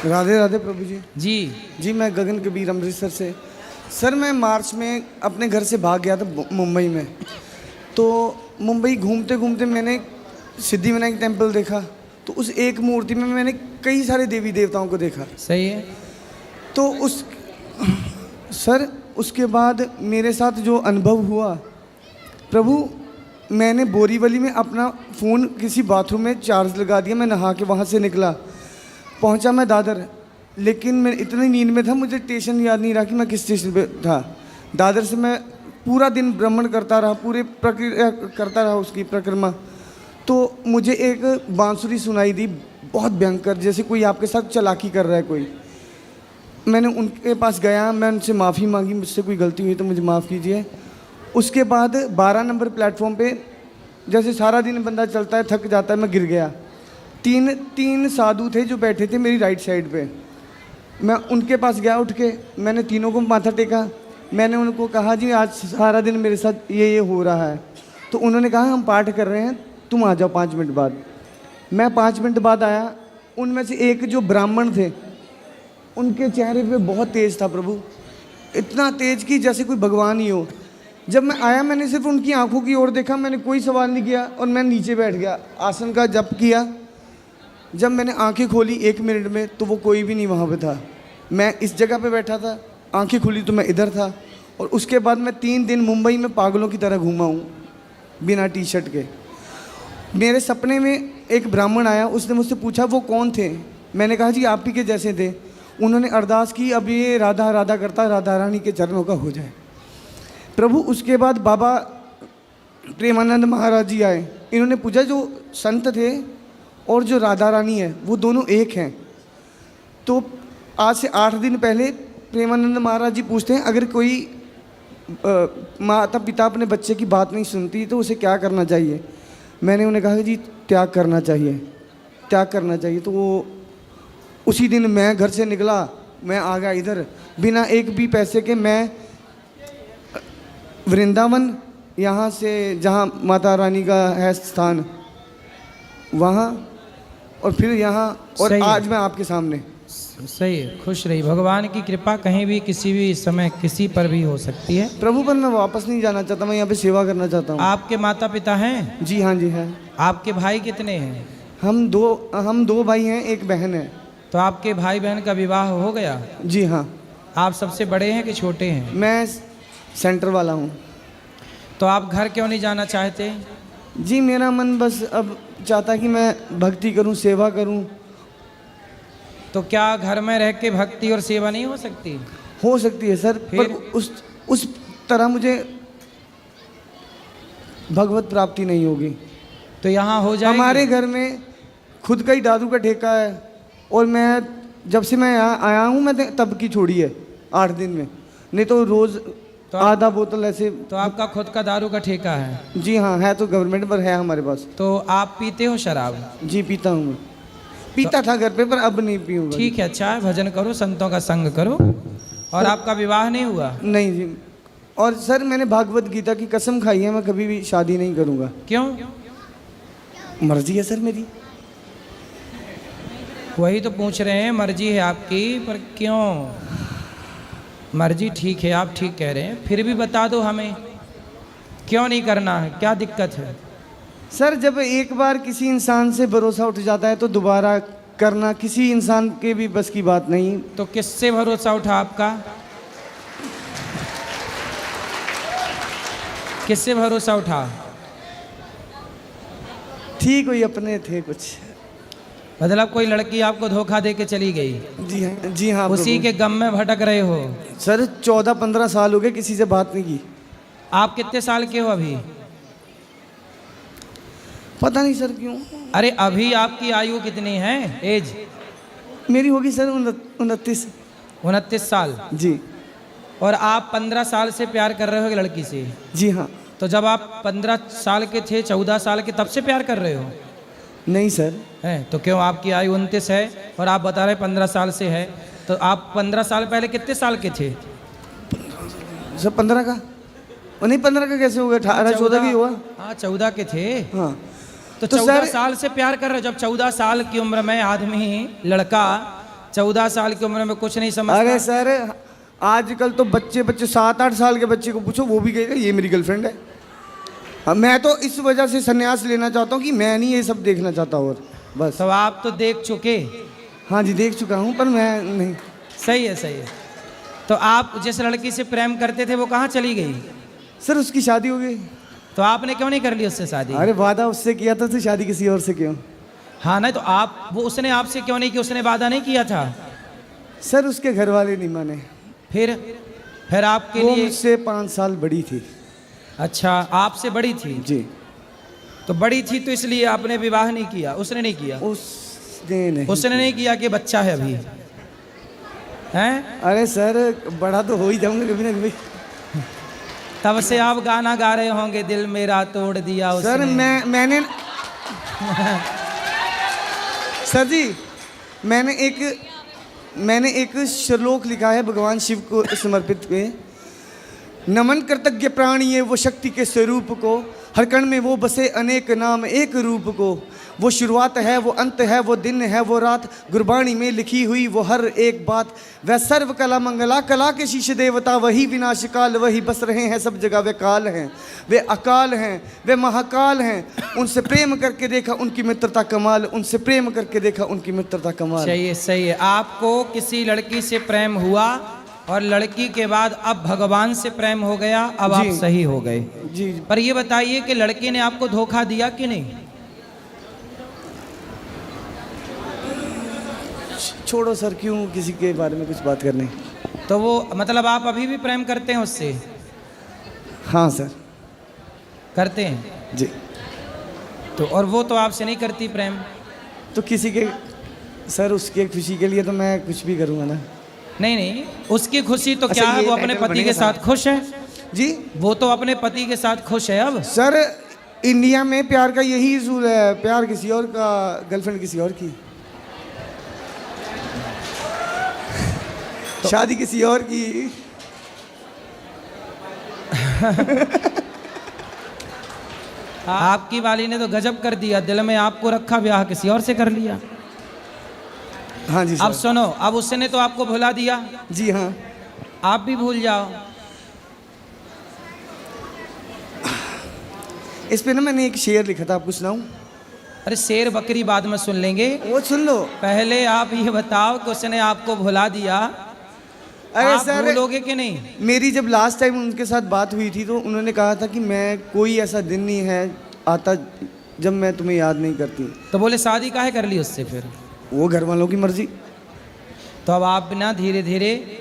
राधे राधे प्रभु जी। जी जी मैं गगन कबीर अमृतसर से। सर मैं मार्च में अपने घर से भाग गया था मुंबई में। तो मुंबई घूमते घूमते मैंने सिद्धिविनायक टेम्पल देखा। तो उस एक मूर्ति में मैंने कई सारे देवी देवताओं को देखा। सही है। तो सर उसके बाद मेरे साथ जो अनुभव हुआ प्रभु, मैंने बोरीवली में अपना फ़ोन किसी बाथरूम में चार्ज लगा दिया। मैं नहा के वहाँ से निकला, पहुँचा मैं दादर, लेकिन मैं इतनी नींद में था मुझे स्टेशन याद नहीं रहा कि मैं किस स्टेशन पे था। दादर से मैं पूरा दिन भ्रमण करता रहा, पूरे प्रक्रिया करता रहा उसकी परिक्रमा। तो मुझे एक बांसुरी सुनाई दी बहुत भयंकर, जैसे कोई आपके साथ चालाकी कर रहा है कोई। मैंने उनके पास गया, मैं उनसे माफ़ी मांगी, मुझसे कोई गलती हुई तो मुझे माफ़ कीजिए। उसके बाद 12 नंबर प्लेटफॉर्म पे जैसे सारा दिन बंदा चलता है थक जाता है, मैं गिर गया। तीन साधु थे जो बैठे थे मेरी राइट साइड पे। मैं उनके पास गया उठ के, मैंने तीनों को माथा टेका। मैंने उनको कहा जी आज सारा दिन मेरे साथ ये हो रहा है। तो उन्होंने कहा हम पाठ कर रहे हैं, तुम आ जाओ 5 मिनट बाद। मैं 5 मिनट बाद आया। उनमें से एक जो ब्राह्मण थे उनके चेहरे पे बहुत तेज़ था प्रभु, इतना तेज़ कि जैसे कोई भगवान ही हो। जब मैं आया मैंने सिर्फ उनकी आंखों की ओर देखा, मैंने कोई सवाल नहीं किया और मैं नीचे बैठ गया, आसन का जप किया। जब मैंने आंखें खोली 1 मिनट में तो वो कोई भी नहीं वहाँ पे था। मैं इस जगह पे बैठा था, आंखें खुली तो मैं इधर था। और उसके बाद मैं 3 दिन मुंबई में पागलों की तरह घूमा हूँ बिना टी शर्ट के। मेरे सपने में एक ब्राह्मण आया, उसने मुझसे पूछा वो कौन थे। मैंने कहा जी आप ही के जैसे थे। उन्होंने अरदास की अब ये राधा राधा करता राधा रानी के चरणों का हो जाए प्रभु। उसके बाद बाबा प्रेमानंद महाराज जी आए। इन्होंने पूछा जो संत थे और जो राधा रानी है वो दोनों एक हैं। तो आज से 8 दिन पहले प्रेमानंद महाराज जी पूछते हैं अगर कोई माता पिता अपने बच्चे की बात नहीं सुनती तो उसे क्या करना चाहिए। मैंने उन्हें कहा जी त्याग करना चाहिए, त्याग करना चाहिए। तो वो उसी दिन मैं घर से निकला, मैं आ गया इधर बिना एक भी पैसे के। मैं वृंदावन यहाँ से जहाँ माता रानी का है स्थान वहाँ, और फिर यहाँ, और आज मैं आपके सामने। सही है। खुश रही। भगवान की कृपा कहीं भी किसी भी समय किसी पर भी हो सकती है प्रभु। पर मैं वापस नहीं जाना चाहता, मैं यहाँ पे सेवा करना चाहता हूँ। आपके माता पिता हैं? जी हाँ जी है। आपके भाई कितने हैं? हम दो भाई हैं, एक बहन है। तो आपके भाई बहन का विवाह हो गया? जी हाँ। आप सबसे बड़े हैं कि छोटे हैं? मैं सेंटर वाला हूँ। तो आप घर क्यों नहीं जाना चाहते? जी मेरा मन बस अब चाहता कि मैं भक्ति करूँ, सेवा करूँ। तो क्या घर में रह के भक्ति और सेवा नहीं हो सकती? हो सकती है सर, पर उस तरह मुझे भगवत प्राप्ति नहीं होगी। तो यहाँ हो जाएगी। हमारे घर में खुद का ही दारू का ठेका है, और मैं जब से मैं यहाँ आया हूँ मैं तब की छोड़ी है 8 दिन में, नहीं तो रोज़ तो आधा बोतल ऐसे। तो आपका खुद का दारू का ठेका है? जी हाँ है, तो गवर्नमेंट पर है हमारे पास। तो आप पीते हो शराब? जी पीता हूँ मैं, पीता था घर पे पर अब नहीं पीऊँगा। ठीक है, अच्छा है, भजन करो, संतों का संग करो। और आपका विवाह नहीं हुआ? नहीं जी। और सर मैंने भागवत गीता की कसम खाई है मैं कभी भी शादी नहीं करूँगा। क्यों? मर्जी है सर मेरी। वही तो पूछ रहे हैं, मर्जी है आपकी, पर क्यों? मर्जी ठीक है, आप ठीक कह रहे हैं, फिर भी बता दो हमें क्यों नहीं करना है, क्या दिक्कत है? सर जब एक बार किसी इंसान से भरोसा उठ जाता है तो दोबारा करना किसी इंसान के भी बस की बात नहीं। तो किससे भरोसा उठा आपका? किससे भरोसा उठा? ठीक हुई अपने थे कुछ। मतलब कोई लड़की आपको धोखा दे के चली गई? जी हाँ जी हाँ। उसी के गम में भटक रहे हो? सर 14-15 साल हो गए किसी से बात नहीं की। आप कितने साल के हो अभी? पता नहीं सर क्यों। अरे अभी आपकी आयु कितनी है, एज? मेरी होगी सर 29। 29 साल? जी। और आप 15 साल से प्यार कर रहे हो एक लड़की से? जी हाँ। तो जब आप 15 साल के थे, 14 साल के, तब से प्यार कर रहे हो? नहीं सर। है तो क्यों? आपकी आयु 29 है और आप बता रहे 15 साल से है, तो आप 15 साल पहले कितने साल के थे? सर 15 का नहीं, 15 का कैसे हो गया? 18-14 की हुआ। हाँ 14 के थे। हाँ तो 14 साल से प्यार कर रहे हो। जब 14 साल की उम्र में आदमी, लड़का 14 साल की उम्र में कुछ नहीं समझता। अरे सर, आजकल तो बच्चे 7-8 साल के बच्चे को पूछो, वो भी कहेगा ये मेरी गर्लफ्रेंड है। मैं तो इस वजह से संन्यास लेना चाहता हूँ कि मैं नहीं ये सब देखना चाहता, और बस। तो आप तो देख चुके। हाँ जी, देख चुका हूँ, पर मैं नहीं। सही है, सही है। तो आप जिस लड़की से प्रेम करते थे वो कहाँ चली गई? सर उसकी शादी हो गई। तो आपने क्यों नहीं कर ली उससे शादी? अरे वादा उससे किया था, तो शादी किसी और से क्यों? हाँ नहीं, तो आप वो उसने आपसे क्यों नहीं की? उसने वादा नहीं किया था? सर उसके घर वाले नहीं माने। फिर आपके वो लिए? मुझसे 5 साल बड़ी थी। अच्छा, आपसे बड़ी थी? जी। तो बड़ी थी तो इसलिए आपने विवाह नहीं किया? उसने नहीं किया? उसने नहीं किया कि बच्चा है अभी? हैं? अरे सर, बड़ा तो हो ही जाऊंगा कभी ना कभी। तब से आप गाना गा रहे होंगे, दिल मेरा तोड़ दिया उसने। सर मैंने सर जी, मैंने एक श्लोक लिखा है भगवान शिव को समर्पित में। नमन कृतज्ञ प्राणी है वो शक्ति के स्वरूप को, हर कण में वो बसे अनेक नाम एक रूप को। वो शुरुआत है, वो अंत है, वो दिन है, वो रात, गुरबाणी में लिखी हुई वो हर एक बात। वह सर्व कला मंगला, कला के शीश देवता, वही विनाश काल, वही बस रहे हैं सब जगह। वे काल हैं, वे अकाल हैं, वे महाकाल हैं। उनसे प्रेम करके देखा उनकी मित्रता कमाल, उनसे प्रेम करके देखा उनकी मित्रता कमाल। सही है, सही है। आपको किसी लड़की से प्रेम हुआ और लड़की के बाद अब भगवान से प्रेम हो गया, अब आप सही हो गए। जी। पर ये बताइए कि लड़की ने आपको धोखा दिया कि नहीं? छोड़ो सर, क्यों किसी के बारे में कुछ बात करनी। तो वो मतलब आप अभी भी प्रेम करते हैं उससे? हाँ सर, करते हैं जी। तो और वो तो आपसे नहीं करती प्रेम? तो किसी के सर, उसके खुशी के लिए तो मैं कुछ भी करूँगा ना। नहीं, उसकी खुशी तो अच्छा, क्या है, ये वो अपने टाइटल पति के बनेगा साथ खुश है जी। वो तो अपने पति के साथ खुश है अब। सर इंडिया में प्यार का यही उसूल है, प्यार किसी और का, गर्लफ्रेंड किसी और की, तो शादी किसी और की। आपकी वाली ने तो गजब कर दिया, दिल में आपको रखा, ब्याह किसी और से कर लिया। हाँ जी सर। अब सुनो, अब उसने तो आपको भुला दिया। जी हाँ। आप भी भूल जाओ। इस पे ना मैंने एक शेर लिखा था, आपको सुनाऊं? अरे शेर बकरी बाद में सुन लेंगे, वो सुन लो। पहले आप ये बताओ कि उसने आपको भुला दिया, अरे आप सर, भूलोगे कि नहीं? मेरी जब लास्ट टाइम उनके साथ बात हुई थी तो उन्होंने कहा था कि मैं कोई ऐसा दिन नहीं है आता जब मैं तुम्हें याद नहीं करती। तो बोले शादी काहे कर ली उससे फिर? वो घर वालों की मर्जी। तो अब आप ना धीरे धीरे